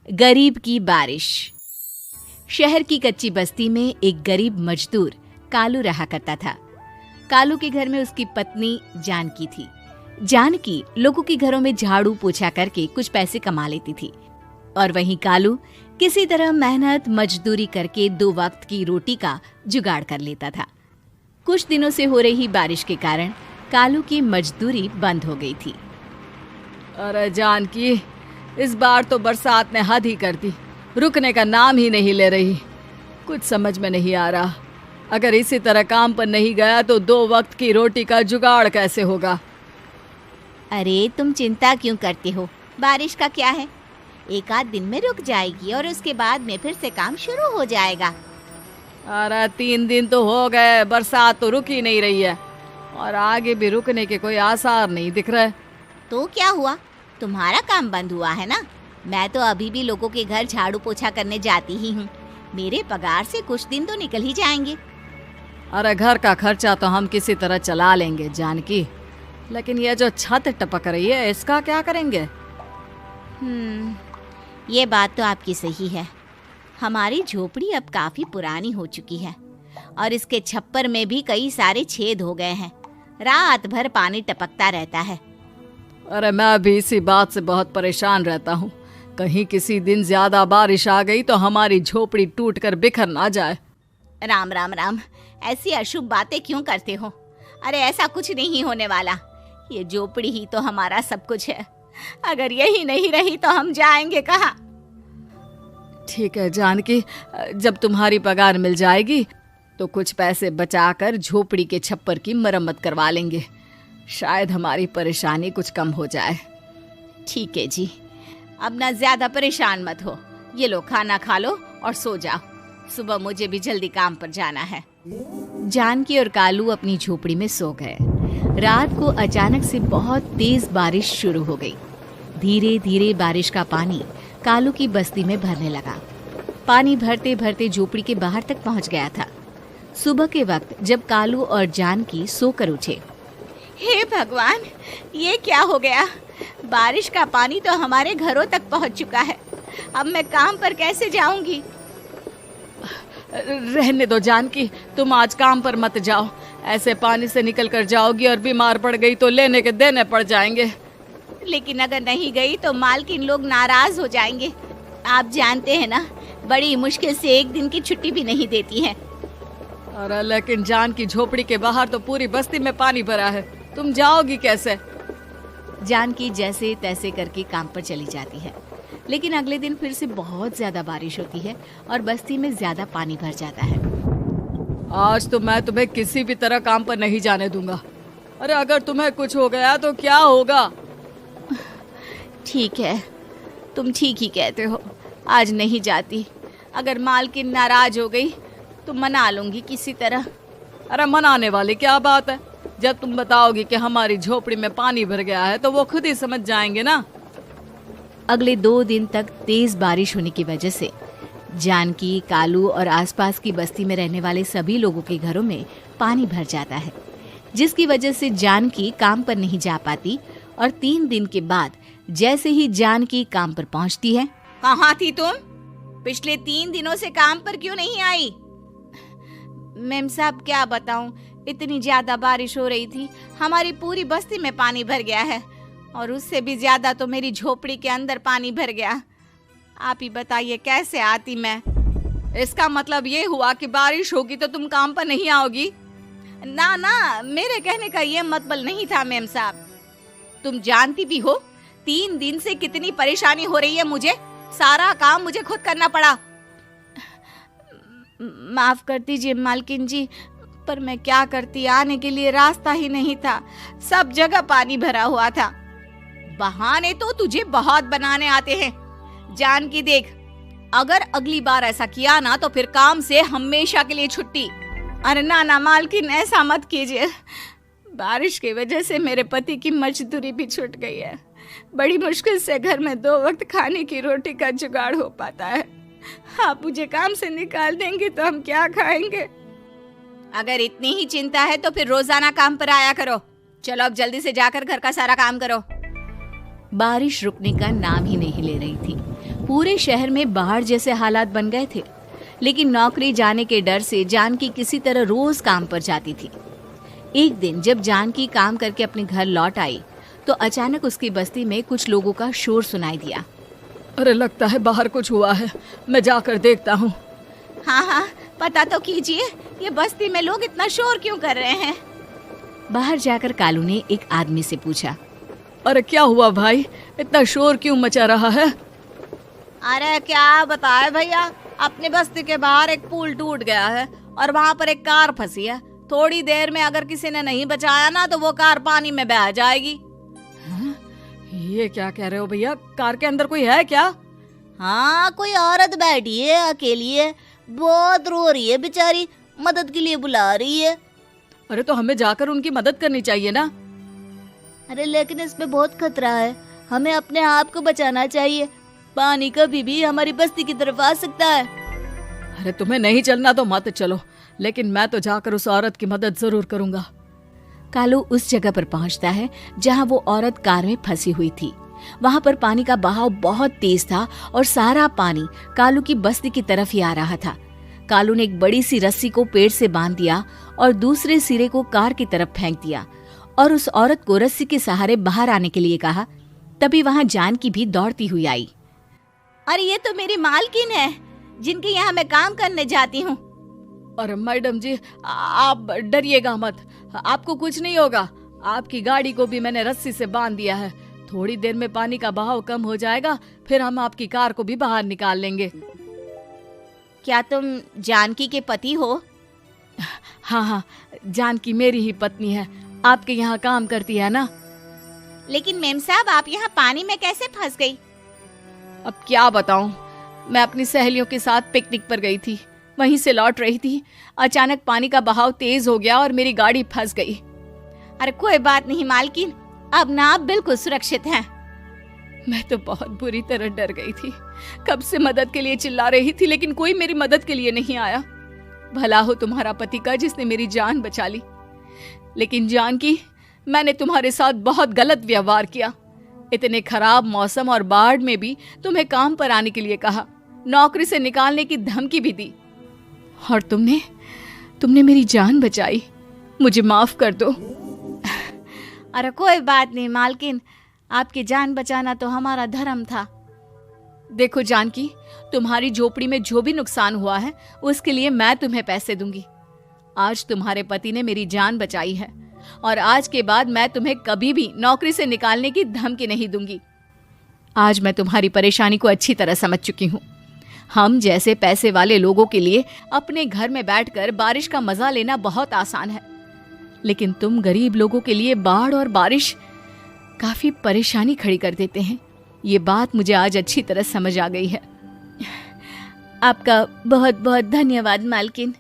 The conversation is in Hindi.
गरीब की बारिश। शहर की कच्ची बस्ती में एक गरीब मजदूर कालू रहा करता था। कालू के घर में उसकी पत्नी जानकी थी। जानकी लोगों के घरों में झाड़ू पोछा करके कुछ पैसे कमा लेती थी और वहीं कालू किसी तरह मेहनत मजदूरी करके 2 वक्त की रोटी का जुगाड़ कर लेता था। कुछ दिनों से हो रही बारिश के कारण कालू की मजदूरी बंद हो गई थी। अरे जानकी, इस बार तो बरसात ने हद ही कर दी, रुकने का नाम ही नहीं ले रही। कुछ समझ में नहीं आ रहा, अगर इसी तरह काम पर नहीं गया तो 2 वक्त की रोटी का जुगाड़ कैसे होगा। अरे तुम चिंता क्यों करते हो, बारिश का क्या है, 1 आध दिन में रुक जाएगी और उसके बाद में फिर से काम शुरू हो जाएगा। अरे 3 दिन तो हो गए, बरसात तो रुक ही नहीं रही है और आगे भी रुकने के कोई आसार नहीं दिख रहे। तो क्या हुआ, तुम्हारा काम बंद हुआ है ना? मैं तो अभी भी लोगों के घर झाड़ू पोछा करने जाती ही हूँ। मेरे पगार से कुछ दिन तो निकल ही जाएंगे। अरे घर का खर्चा तो हम किसी तरह चला लेंगे जानकी, लेकिन ये जो छत टपक रही है इसका क्या करेंगे? ये बात तो आपकी सही है। हमारी झोपड़ी अब काफी पुरानी हो चुकी है और इसके छप्पर में भी कई सारे छेद हो गए हैं। रात भर पानी टपकता रहता है। अरे मैं भी इसी बात से बहुत परेशान रहता हूँ। कहीं किसी दिन ज्यादा बारिश आ गई तो हमारी झोपड़ी टूटकर बिखर ना जाए। राम राम राम, ऐसी अशुभ बातें क्यों करते हो? अरे ऐसा कुछ नहीं होने वाला। ये झोपड़ी ही तो हमारा सब कुछ है। अगर यही नहीं रही तो हम जाएंगे कहाँ? ठीक है जानकी, जब तुम्हारी पगार मिल जाएगी तो कुछ पैसे बचाकर झोपड़ी के छप्पर की मरम्मत करवा लेंगे। शायद हमारी परेशानी कुछ कम हो जाए। ठीक है जी, अब ना ज्यादा परेशान मत हो। ये लो, खाना खा लो और सो जाओ, सुबह मुझे भी जल्दी काम पर जाना है। जानकी और कालू अपनी झोपड़ी में सो गए। रात को अचानक से बहुत तेज बारिश शुरू हो गई। धीरे धीरे बारिश का पानी कालू की बस्ती में भरने लगा। पानी भरते भरते झोपड़ी के बाहर तक पहुंच गया था। सुबह के वक्त जब कालू और जानकी सोकर उठे, हे भगवान, ये क्या हो गया? बारिश का पानी तो हमारे घरों तक पहुंच चुका है। अब मैं काम पर कैसे जाऊंगी? रहने दो जानकी, तुम आज काम पर मत जाओ। ऐसे पानी से निकल कर जाओगी और बीमार पड़ गई तो लेने के देने पड़ जाएंगे। लेकिन अगर नहीं गई तो मालकिन लोग नाराज हो जाएंगे। आप जानते हैं ना, बड़ी मुश्किल से 1 दिन की छुट्टी भी नहीं देती है। अरे लेकिन जानकी, झोपड़ी के बाहर तो पूरी बस्ती में पानी भरा है, तुम जाओगी कैसे? जानकी जैसे तैसे करके काम पर चली जाती है, लेकिन अगले दिन फिर से बहुत ज्यादा बारिश होती है और बस्ती में ज्यादा पानी भर जाता है। आज तो मैं तुम्हें किसी भी तरह काम पर नहीं जाने दूंगा। अरे अगर तुम्हें कुछ हो गया तो क्या होगा? ठीक है, तुम ठीक ही कहते हो, आज नहीं जाती। अगर मालकिन नाराज हो गई तो मना लूंगी किसी तरह। अरे मनाने वाली क्या बात है? जब तुम बताओगी कि हमारी झोपड़ी में पानी भर गया है तो वो खुद ही समझ जाएंगे ना। अगले 2 दिन तक तेज बारिश होने की वजह से जानकी, कालू और आसपास की बस्ती में रहने वाले सभी लोगों के घरों में पानी भर जाता है, जिसकी वजह से जानकी काम पर नहीं जा पाती। और 3 दिन के बाद जैसे ही जानकी काम पर पहुंचती है, कहाँ थी तुम? पिछले 3 दिनों से काम पर क्यों नहीं आई? मेम साहब, क्या बताऊं, इतनी ज्यादा बारिश हो रही थी, हमारी पूरी बस्ती में पानी भर गया है और उससे भी ज्यादा तो मेरी झोपड़ी के अंदर पानी भर गया। आप ही बताइए कैसे आती मैं? इसका मतलब ये हुआ कि बारिश होगी तो तुम काम पर नहीं आओगी? ना ना, मेरे कहने का ये मतलब नहीं था मेम साहब। तुम जानती भी हो 3 दिन से कितनी परेशानी हो रही है मुझे। सारा काम मुझे खुद करना पड़ा। माफ कर दीजिए मालकिन जी, पर मैं क्या करती, आने के लिए रास्ता ही नहीं था, सब जगह पानी भरा हुआ था। बहाने तो तुझे बहुत बनाने आते हैं। जानकी देख, अगर अगली बार ऐसा किया ना तो फिर काम से हमेशा के लिए छुट्टी। अरे ना ना मालकिन, ऐसा मत कीजिए। बारिश की वजह से मेरे पति की मजदूरी भी छूट गई है। बड़ी मुश्किल से घर में 2 वक्त खाने की रोटी का जुगाड़ हो पाता है। आप मुझे काम से निकाल देंगे तो हम क्या खाएंगे? अगर इतनी ही चिंता है तो फिर रोजाना काम पर आया करो। चलो अब जल्दी से जाकर घर का सारा काम करो। बारिश रुकने का नाम ही नहीं ले रही थी। पूरे शहर में बाढ़ जैसे हालात बन गए थे। लेकिन नौकरी जाने के डर से जानकी किसी तरह रोज काम पर जाती थी। एक दिन जब जानकी काम करके अपने घर लौट आई तो अचानक उसकी बस्ती में कुछ लोगों का शोर सुनाई दिया। अरे लगता है बाहर कुछ हुआ है, मैं जाकर देखता हूँ। हाँ हाँ, पता तो कीजिए, ये बस्ती में लोग इतना शोर क्यों कर रहे हैं। बाहर जाकर कालू ने एक आदमी से पूछा, अरे क्या हुआ भाई, इतना शोर क्यों मचा रहा है? अरे क्या बताए भैया, अपने बस्ती के बाहर एक पुल टूट गया है और वहाँ पर एक कार फंसी है। थोड़ी देर में अगर किसी ने नहीं बचाया ना तो वो कार पानी में बह जाएगी। हाँ? ये क्या कह रहे हो भैया, कार के अंदर कोई है क्या? हाँ, कोई औरत बैठी है, अकेली है, बहुत रो रही है बेचारी, मदद के लिए बुला रही है। अरे तो हमें जाकर उनकी मदद करनी चाहिए ना। अरे लेकिन इसमें बहुत खतरा है, हमें अपने आप को बचाना चाहिए। पानी कभी भी हमारी बस्ती की तरफ आ सकता है। अरे तुम्हें नहीं चलना तो मत चलो, लेकिन मैं तो जाकर उस औरत की मदद जरूर करूंगा। कालू उस जगह पर पहुंचता है जहां वो औरत कार में फंसी हुई थी। वहां पर पानी का बहाव बहुत तेज था और सारा पानी कालू की बस्ती की तरफ ही आ रहा था। कालू ने एक बड़ी सी रस्सी को पेड़ से बांध दिया और दूसरे सिरे को कार की तरफ फेंक दिया और उस औरत को रस्सी के सहारे बाहर आने के लिए कहा। तभी वहां जानकी भी दौड़ती हुई आई। अरे ये तो मेरी मालकिन है, जिनके यहाँ मैं काम करने जाती हूँ। अरे मैडम जी, आप डरिएगा मत, आपको कुछ नहीं होगा। आपकी गाड़ी को भी मैंने रस्सी से बांध दिया है। थोड़ी देर में पानी का बहाव कम हो जाएगा, फिर हम आपकी कार को भी बाहर निकाल लेंगे। क्या तुम जानकी के पति हो? हाँ हाँ, जानकी मेरी ही पत्नी है, आपके यहाँ काम करती है ना। लेकिन मेम साहब, आप यहाँ पानी में कैसे फंस गई? अब क्या बताऊं, मैं अपनी सहेलियों के साथ पिकनिक पर गई थी, वहीं से लौट रही थी। अचानक पानी का बहाव तेज हो गया और मेरी गाड़ी फंस गई। अरे कोई बात नहीं मालकिन, अब ना आप बिल्कुल सुरक्षित हैं। मैं तो बहुत बुरी तरह डर गई थी, कब से मदद के लिए चिल्ला रही थी, लेकिन कोई मेरी मदद के लिए नहीं आया। भला हो तुम्हारा पति का जिसने मेरी जान बचा ली। लेकिन जानकी, मैंने तुम्हारे साथ बहुत गलत व्यवहार किया। इतने खराब मौसम और बाढ़ में भी तुम्हें काम पर आने के लिए कहा, नौकरी से निकालने की धमकी भी दी, और तुमने मेरी जान बचाई। मुझे माफ कर दो। अरे कोई बात नहीं मालकिन, आपकी जान बचाना तो हमारा धर्म था। देखो जानकी, तुम्हारी झोपड़ी में जो भी नुकसान हुआ है उसके लिए मैं तुम्हें पैसे दूंगी। आज तुम्हारे पति ने मेरी जान बचाई है और आज के बाद मैं तुम्हें कभी भी नौकरी से निकालने की धमकी नहीं दूंगी। आज मैं तुम्हारी परेशानी को अच्छी तरह समझ चुकी हूँ। हम जैसे पैसे वाले लोगों के लिए अपने घर में बैठकर बारिश का मजा लेना बहुत आसान है, लेकिन तुम गरीब लोगों के लिए बाढ़ और बारिश काफी परेशानी खड़ी कर देते हैं। ये बात मुझे आज अच्छी तरह समझ आ गई है। आपका बहुत बहुत धन्यवाद मालकिन।